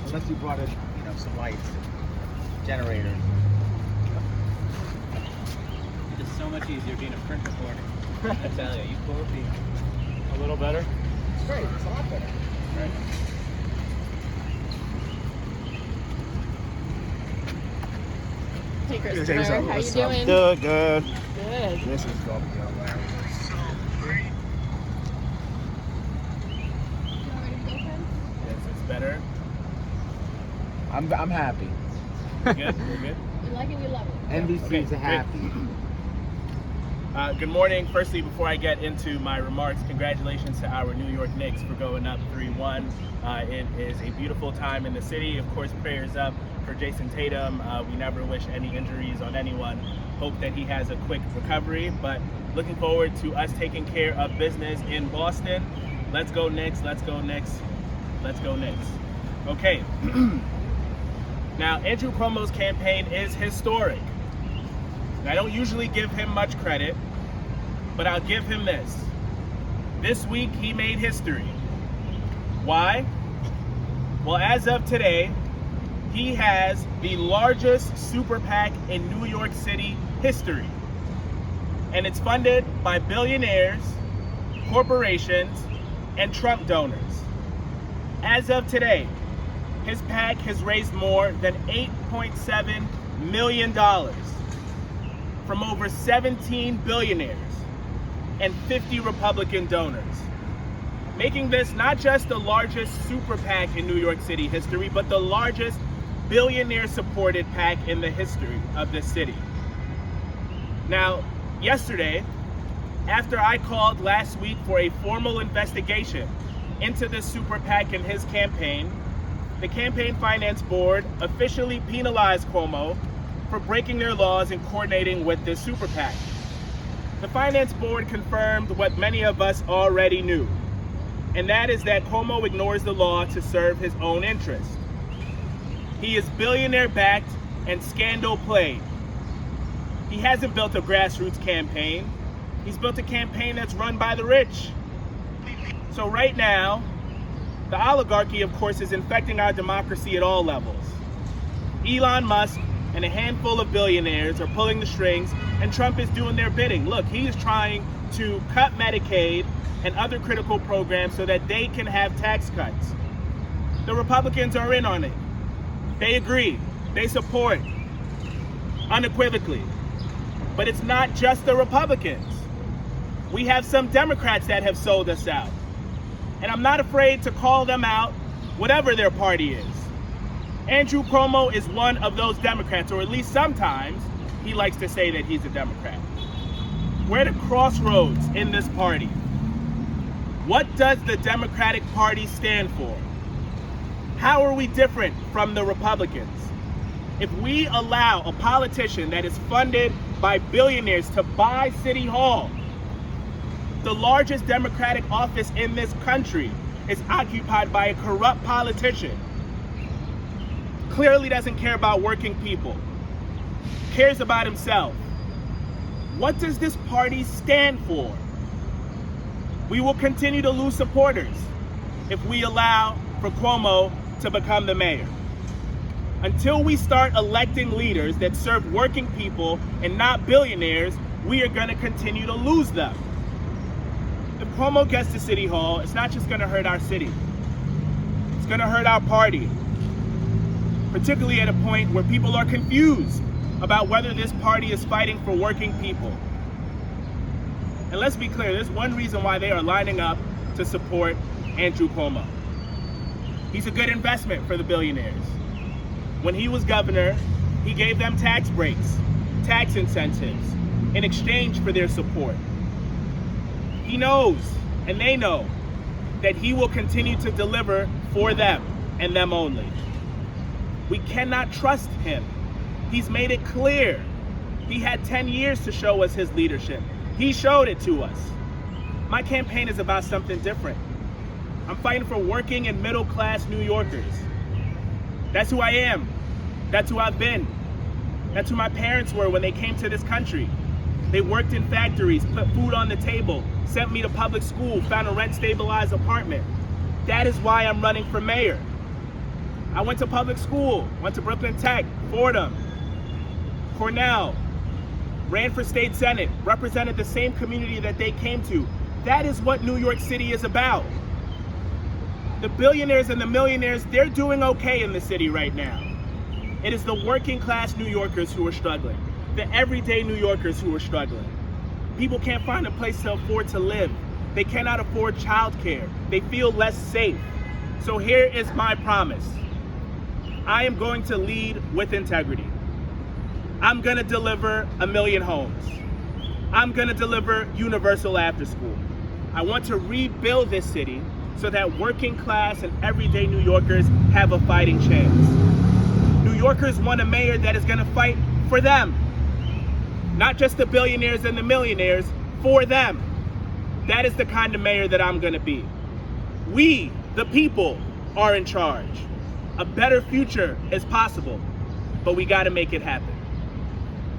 Unless you brought in, some lights, generators. It's so much easier being a print reporter. I tell you, you poor people. A little better? It's great. It's a lot better. Right. Hey Christopher, how you doing? Good. Good. This is going to be hilarious. Yes, it's better. I'm happy. Good, we're good. We like it, we love it. NBC's happy. Good morning. Firstly, before I get into my remarks, congratulations to our New York Knicks for going up 3-1. It is a beautiful time in the city. Of course, prayers up for Jason Tatum. We never wish any injuries on anyone. Hope that he has a quick recovery, but looking forward to us taking care of business in Boston. Let's go Knicks, let's go Knicks, let's go Knicks. Okay. Now, Andrew Cuomo's campaign is historic. I don't usually give him much credit, but I'll give him this. This week, he made history. Why? Well, as of today, he has the largest super PAC in New York City history. And it's funded by billionaires, corporations, and Trump donors. As of today, his PAC has raised more than $8.7 million from over 17 billionaires and 50 Republican donors, making this not just the largest super PAC in New York City history, but the largest billionaire-supported PAC in the history of this city. Now, yesterday, after I called last week for a formal investigation into this super PAC and his campaign, the Campaign Finance Board officially penalized Cuomo for breaking their laws and coordinating with this super PAC. The Finance Board confirmed what many of us already knew, and that is that Cuomo ignores the law to serve his own interests. He is billionaire-backed and scandal-plagued. He hasn't built a grassroots campaign. He's built a campaign that's run by the rich. So right now, the oligarchy, of course, is infecting our democracy at all levels. Elon Musk and a handful of billionaires are pulling the strings, and Trump is doing their bidding. Look, he is trying to cut Medicaid and other critical programs so that they can have tax cuts. The Republicans are in on it. They agree. They support unequivocally. But it's not just the Republicans. We have some Democrats that have sold us out. And I'm not afraid to call them out, whatever their party is. Andrew Cuomo is one of those Democrats, or at least sometimes he likes to say that he's a Democrat. We're at a crossroads in this party. What does the Democratic Party stand for? How are we different from the Republicans? If we allow a politician that is funded by billionaires to buy City Hall, the largest Democratic office in this country is occupied by a corrupt politician, clearly doesn't care about working people, cares about himself. What does this party stand for? We will continue to lose supporters if we allow for Cuomo to become the mayor. Until we start electing leaders that serve working people and not billionaires, we are going to continue to lose them. If Cuomo gets to City Hall, it's not just going to hurt our city. It's going to hurt our party, particularly at a point where people are confused about whether this party is fighting for working people. And let's be clear, there's one reason why they are lining up to support Andrew Cuomo. He's a good investment for the billionaires. When he was governor, he gave them tax breaks, tax incentives, in exchange for their support. He knows, and they know, that he will continue to deliver for them and them only. We cannot trust him. He's made it clear. He had 10 years to show us his leadership. He showed it to us. My campaign is about something different. I'm fighting for working and middle-class New Yorkers. That's who I am. That's who I've been. That's who my parents were when they came to this country. They worked in factories, put food on the table, sent me to public school, found a rent-stabilized apartment. That is why I'm running for mayor. I went to public school, went to Brooklyn Tech, Fordham, Cornell, ran for state senate, represented the same community that they came to. That is what New York City is about. The billionaires and the millionaires, they're doing okay in the city right now. It is the working class New Yorkers who are struggling, the everyday New Yorkers who are struggling. People can't find a place to afford to live. They cannot afford childcare. They feel less safe. So here is my promise. I am going to lead with integrity. I'm gonna deliver 1 million homes. I'm gonna deliver universal after school. I want to rebuild this city so that working class and everyday New Yorkers have a fighting chance. New Yorkers want a mayor that is gonna fight for them. Not just the billionaires and the millionaires, for them. That is the kind of mayor that I'm gonna be. We, the people, are in charge. A better future is possible, but we gotta make it happen.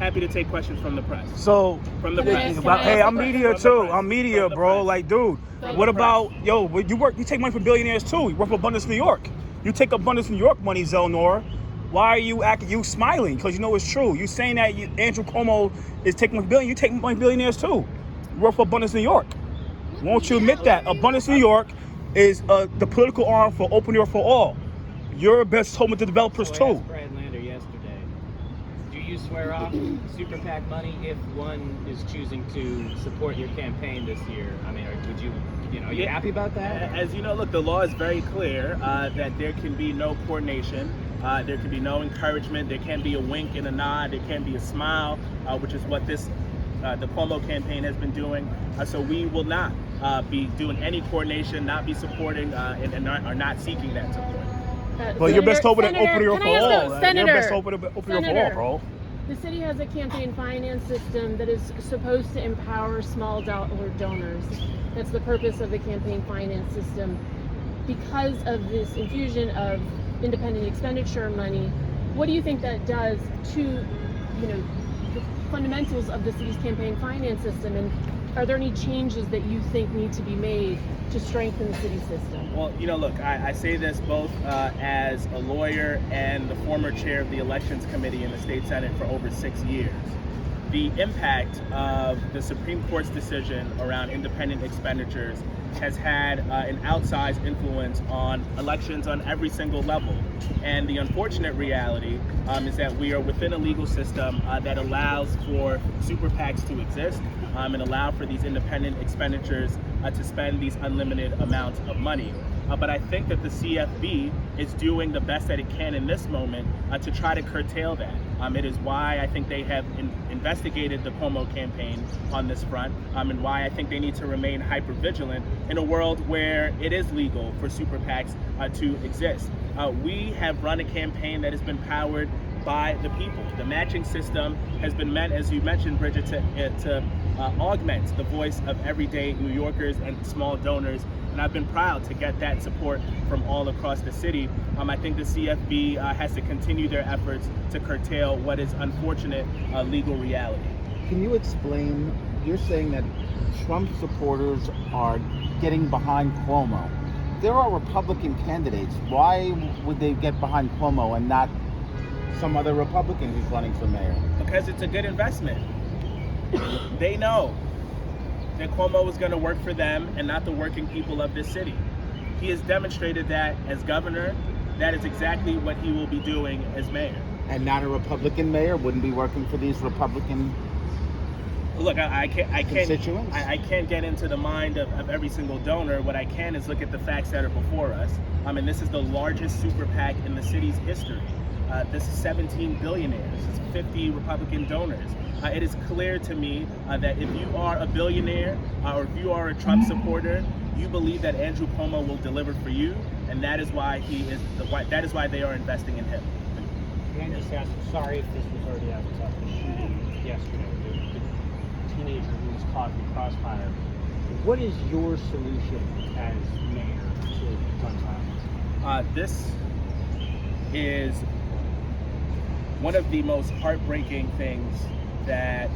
Happy to take questions from the press. So, From the press. hey, I'm media too. I'm From media, the bro. press. Like, dude, what about, yo, you take money from billionaires too. You work for Abundance New York. You take Abundance New York money, zellnor. Why are you smiling? Because you know it's true. You saying that Andrew Cuomo is taking money from billionaires. You take money from billionaires too. You work for Abundance New York. Won't you admit that? Abundance New York is the political arm for Open New York for All. You're best home with the developers So I too. asked Brad Lander yesterday, do you swear off super PAC money if one is choosing to support your campaign this year? I mean, would you, are you happy about that? As you know, look, the law is very clear that there can be no coordination. There can be no encouragement. There can be a wink and a nod. There can be a smile, which is what the Cuomo campaign has been doing. So we will not be doing any coordination, not be supporting, and are not seeking that support. But you're best over to Open New York can I for ask All. a senator? You're best over to Open New York for All, bro. The city has a campaign finance system that is supposed to empower small dollar donors. That's the purpose of the campaign finance system. Because of this infusion of independent expenditure money, what do you think that does to, the fundamentals of the city's campaign finance system? And are there any changes that you think need to be made to strengthen the city system? Well, look, I say this both as a lawyer and the former chair of the Elections Committee in the State Senate for over 6 years. The impact of the Supreme Court's decision around independent expenditures has had an outsized influence on elections on every single level. And the unfortunate reality is that we are within a legal system that allows for super PACs to exist and allow for these independent expenditures to spend these unlimited amounts of money. But I think that the CFB is doing the best that it can in this moment to try to curtail that. It is why I think they have investigated the Cuomo campaign on this front, and why I think they need to remain hyper vigilant in a world where it is legal for super PACs to exist. We have run a campaign that has been powered by the people. The matching system has been meant, as you mentioned, Bridget, to augment the voice of everyday New Yorkers and small donors. And I've been proud to get that support from all across the city. I think the CFB has to continue their efforts to curtail what is unfortunate legal reality. Can you explain, you're saying that Trump supporters are getting behind Cuomo. There are Republican candidates. Why would they get behind Cuomo and not some other Republican who's running for mayor? Because it's a good investment. They know that Cuomo is going to work for them and not the working people of this city. He has demonstrated that as governor. That is exactly what he will be doing as mayor. And not a Republican mayor wouldn't be working for these Republican Look, I constituents? can't get into the mind of every single donor. What I can is look at the facts that are before us. And this is the largest super PAC in the city's history. This is 17 billionaires. It's 50 Republican donors. It is clear to me that if you are a billionaire or if you are a Trump supporter, you believe that Andrew Cuomo will deliver for you, and that is why that is why they are investing in him. Can I just ask, sorry if this was already asked about the shooting yesterday, the teenager who was caught in the crossfire. What is your solution as mayor to gun violence? This is one of the most heartbreaking things that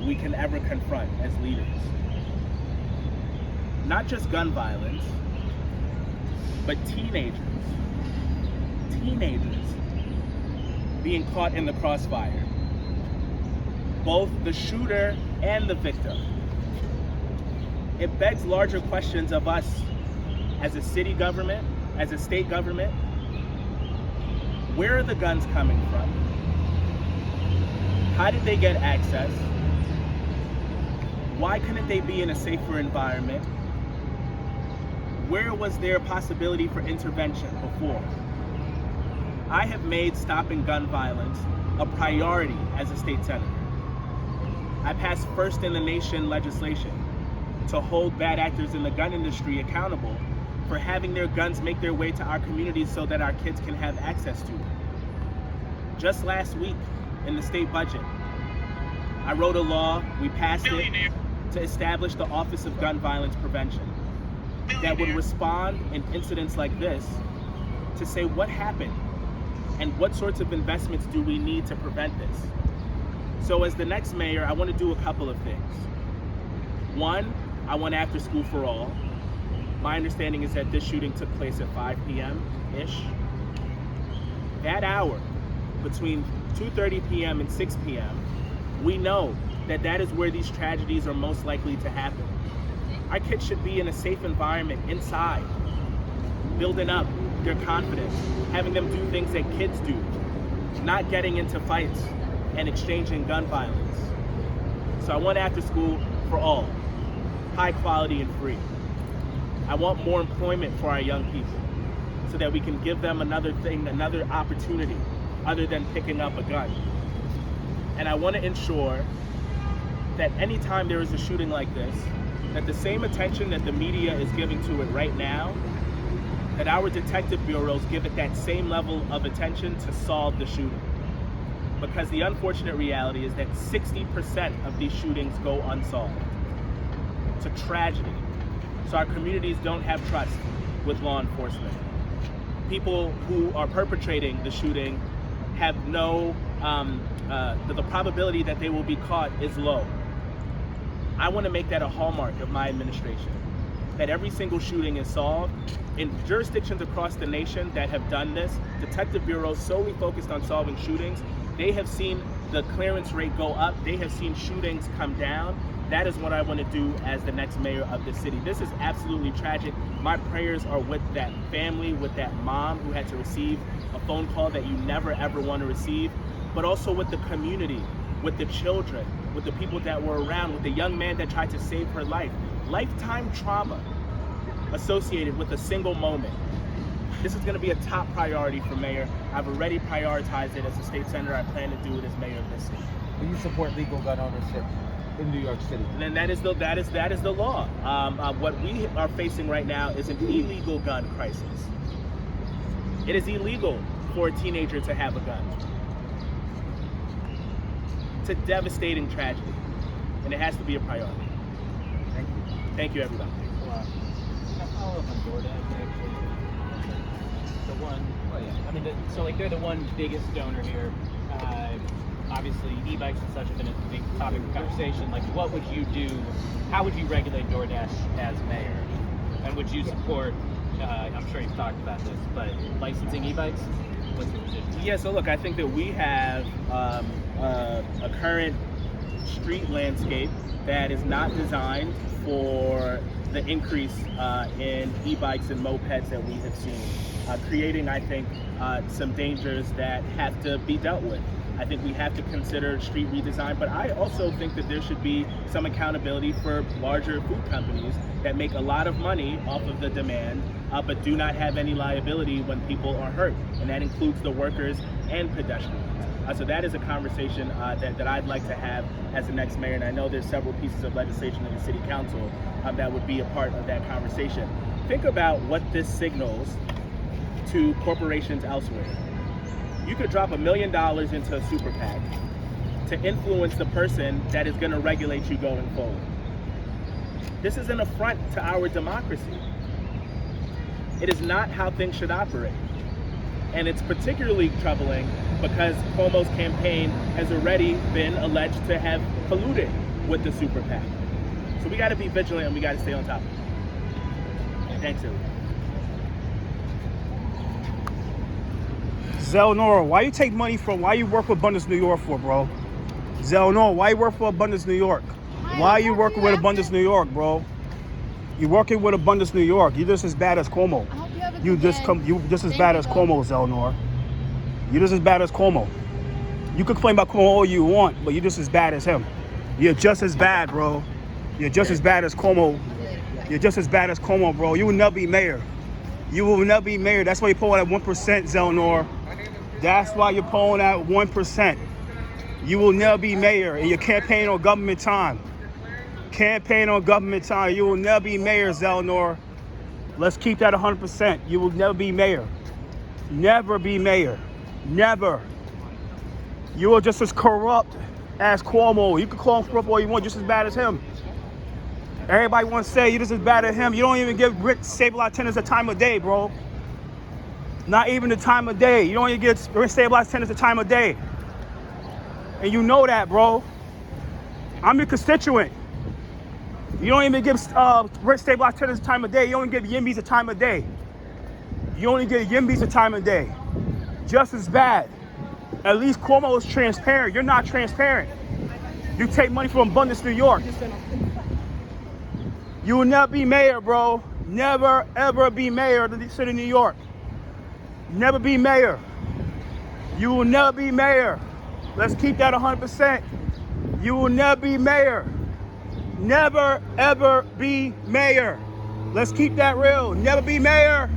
we can ever confront as leaders. Not just gun violence, but teenagers teenagers being caught in the crossfire, both the shooter and the victim. It begs larger questions of us as a city government, as a state government. Where are the guns coming from? How did they get access? Why couldn't they be in a safer environment? Where was there a possibility for intervention before? I have made stopping gun violence a priority as a state senator. I passed first in the nation legislation to hold bad actors in the gun industry accountable for having their guns make their way to our communities so that our kids can have access to it. Just last week in the state budget, I wrote a law, we passed it, to establish the Office of Gun Violence Prevention that would respond in incidents like this to say what happened and what sorts of investments do we need to prevent this. So as the next mayor, I want to do a couple of things. One, I want after school for all. My understanding is that this shooting took place at 5 p.m.-ish. That hour, between 2:30 p.m. and 6 p.m., we know that that is where these tragedies are most likely to happen. Our kids should be in a safe environment inside, building up their confidence, having them do things that kids do, not getting into fights and exchanging gun violence. So I want after school for all, high quality and free. I want more employment for our young people so that we can give them another opportunity other than picking up a gun. And I want to ensure that anytime there is a shooting like this, that the same attention that the media is giving to it right now, that our detective bureaus give it that same level of attention to solve the shooting. Because the unfortunate reality is that 60% of these shootings go unsolved. It's a tragedy. So our communities don't have trust with law enforcement. People who are perpetrating the shooting have the probability that they will be caught is low. I want to make that a hallmark of my administration, that every single shooting is solved. In jurisdictions across the nation that have done this, detective bureaus solely focused on solving shootings, they have seen the clearance rate go up, they have seen shootings come down. That is what I want to do as the next mayor of the city. This is absolutely tragic. My prayers are with that family, with that mom who had to receive a phone call that you never ever want to receive, but also with the community, with the children, with the people that were around, with the young man that tried to save her life. Lifetime trauma associated with a single moment. This is going to be a top priority for mayor. I've already prioritized it as a state senator. I plan to do it as mayor of this city. Do you support legal gun ownership in New York City? And then that is the law. What we are facing right now is an illegal gun crisis. It is illegal for a teenager to have a gun. It's a devastating tragedy, and it has to be a priority. Thank you. Thank you, everybody. Can I follow up on DoorDash, actually? The one, I mean, they're the one biggest donor here. Obviously, e-bikes has such been a big topic of conversation. Like, what would you do? How would you regulate DoorDash as mayor? And would you support, I'm sure you've talked about this, but licensing e-bikes? What's your position? Yeah, so look, I think that we have a current street landscape that is not designed for the increase in e-bikes and mopeds that we have seen, creating, I think, some dangers that have to be dealt with. I think we have to consider street redesign, but I also think that there should be some accountability for larger food companies that make a lot of money off of the demand, but do not have any liability when people are hurt, and that includes the workers and pedestrians. So that is a conversation that I'd like to have as the next mayor, and I know there's several pieces of legislation in the city council that would be a part of that conversation. Think about what this signals to corporations elsewhere. You could drop $1 million into a super PAC to influence the person that is going to regulate you going forward. This is an affront to our democracy. It is not how things should operate. And it's particularly troubling because Cuomo's campaign has already been alleged to have colluded with the super PAC. So we got to be vigilant and we got to stay on top of it. Thanks, everyone. Zellnor, why you take money from, why you work for Abundance New York for, bro? Zellnor, why you work for Abundance New York? Why you working with Abundance New York, bro? You working with Abundance New York. You just as bad as Cuomo. I hope you have a You good just day. come. You just as Thank bad you, as though. Cuomo, Zellnor. You just as bad as Cuomo. You can complain about Cuomo all you want, but you're just as bad as him. You're just as bad, bro. You're just as bad as Cuomo. You're just as bad as Cuomo, bro. You will never be mayor. You will never be mayor. That's why you're polling at 1%, Zellnor. That's why you're polling at 1%. You will never be mayor, and you're campaigning on government time. Campaign on government time. You will never be mayor, Zellnor. Let's keep that 100%. You will never be mayor. Never be mayor. Never. You are just as corrupt as Cuomo. You can call him corrupt all you want, just as bad as him. Everybody wants to say you're just as bad as him. You don't even give rent stabilized tenants the time of day, bro. Not even the time of day. You don't even give rent stabilized tenants the time of day. And you know that, bro. I'm your constituent. You don't even give rent stabilized tenants the time of day. You only give Yimbys the time of day. You only give Yimbys the time of day. Just as bad. At least Cuomo is transparent. You're not transparent. You take money from Abundance, New York. You will never be mayor, bro. Never, ever be mayor of the city of New York. Never be mayor. You will never be mayor. Let's keep that 100%. You will never be mayor. Never, ever be mayor. Let's keep that real. Never be mayor.